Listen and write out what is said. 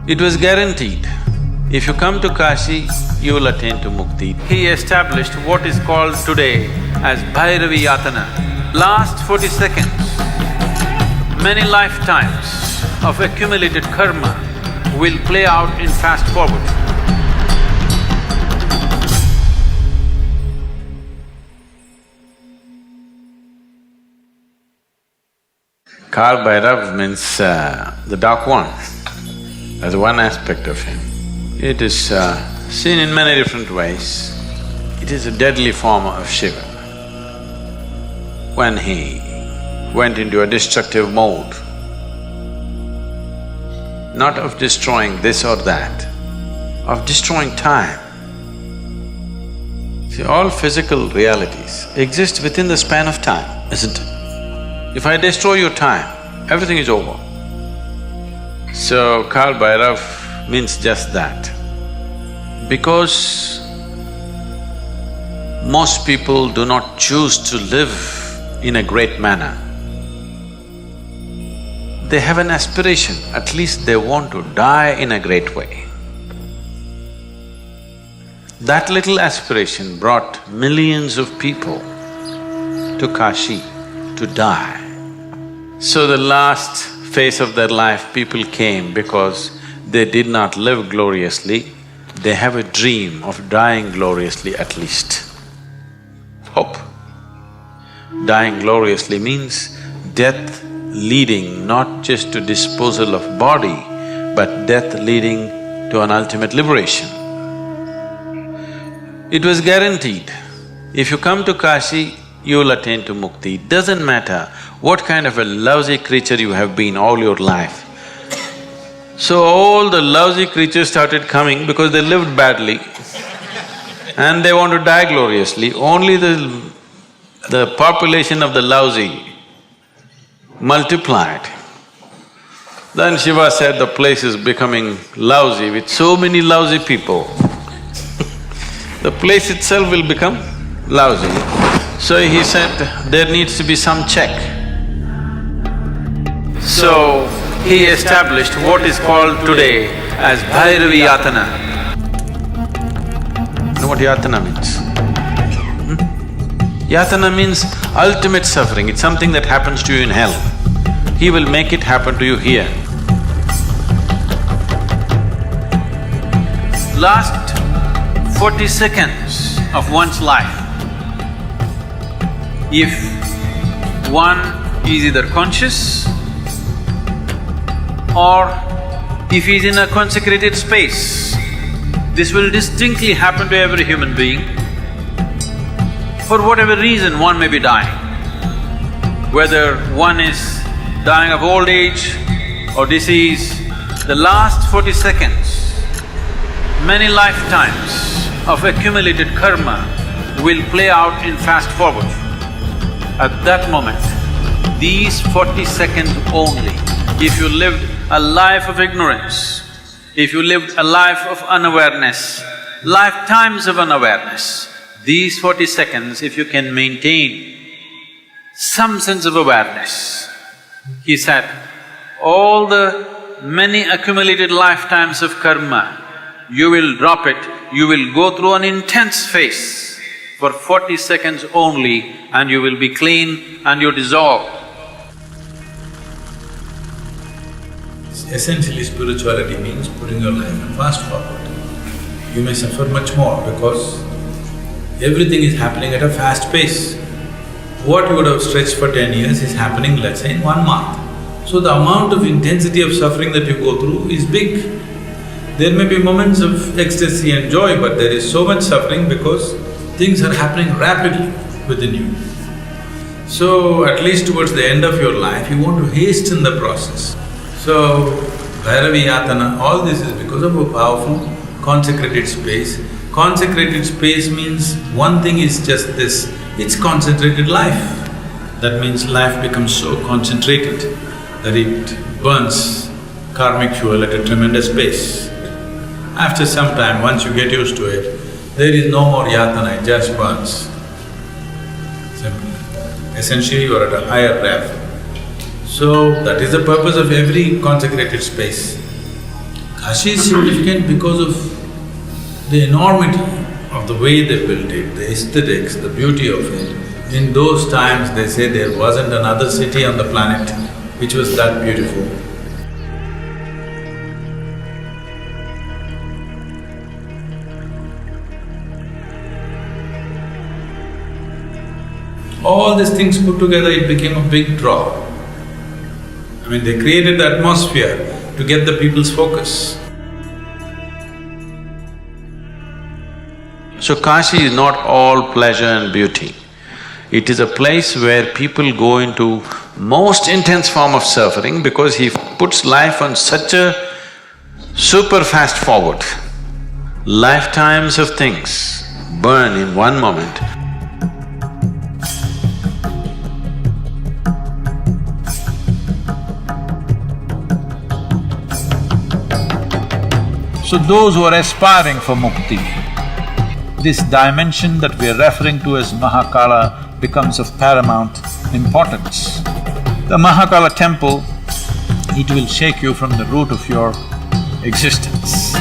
It was guaranteed, if you come to Kashi, you will attain to Mukti. He established what is called today as Bhairavi Yatana. Last 40 seconds, many lifetimes of accumulated karma will play out in fast forward. Kal Bhairav means the dark one. That's one aspect of him. It is seen in many different ways. It is a deadly form of Shiva. When he went into a destructive mode, not of destroying this or that, of destroying time. See, all physical realities exist within the span of time, isn't it? If I destroy your time, everything is over. So, Kal Bhairav means just that. Because most people do not choose to live in a great manner, they have an aspiration, at least they want to die in a great way. That little aspiration brought millions of people to Kashi to die. So the last phase of their life, people came because they did not live gloriously, they have a dream of dying gloriously at least. Hope. Dying gloriously means death leading not just to disposal of body, but death leading to an ultimate liberation. It was guaranteed, if you come to Kashi, you will attain to Mukti. Doesn't matter what kind of a lousy creature you have been all your life. So all the lousy creatures started coming because they lived badly and they want to die gloriously. Only the population of the lousy multiplied. Then Shiva said the place is becoming lousy with so many lousy people. The place itself will become lousy. So he said, there needs to be some check. So he established what is called today as Bhairavi Yatana. You know what Yatana means? Yatana means ultimate suffering, it's something that happens to you in hell. He will make it happen to you here. Last 40 seconds of one's life, if one is either conscious or if he is in a consecrated space, this will distinctly happen to every human being. For whatever reason, one may be dying. Whether one is dying of old age or disease, the last 40 seconds, many lifetimes of accumulated karma will play out in fast forward. At that moment, these 40 seconds only, if you lived a life of ignorance, if you lived a life of unawareness, lifetimes of unawareness, these 40 seconds, if you can maintain some sense of awareness, he said, all the many accumulated lifetimes of karma, you will drop it, you will go through an intense phase for 40 seconds only and you will be clean and you dissolve. Essentially, spirituality means putting your life in fast forward. You may suffer much more because everything is happening at a fast pace. What you would have stretched for 10 years is happening, let's say, in 1 month. So the amount of intensity of suffering that you go through is big. There may be moments of ecstasy and joy, but there is so much suffering because things are happening rapidly within you. So, at least towards the end of your life, you want to hasten the process. So, Bhairavi Yatana, all this is because of a powerful consecrated space. Consecrated space means one thing is just this, it's concentrated life. That means life becomes so concentrated that it burns karmic fuel at a tremendous pace. After some time, once you get used to it, there is no more yatana, it just burns. Simple. Essentially, you are at a higher rev. So, that is the purpose of every consecrated space. Kashi is significant because of the enormity of the way they built it, the aesthetics, the beauty of it. In those times, they say there wasn't another city on the planet which was that beautiful. All these things put together, it became a big draw. I mean, they created the atmosphere to get the people's focus. So Kashi is not all pleasure and beauty. It is a place where people go into most intense form of suffering because he puts life on such a super fast forward. Lifetimes of things burn in one moment. So those who are aspiring for Mukti, this dimension that we are referring to as Mahakala becomes of paramount importance. The Mahakala temple, it will shake you from the root of your existence.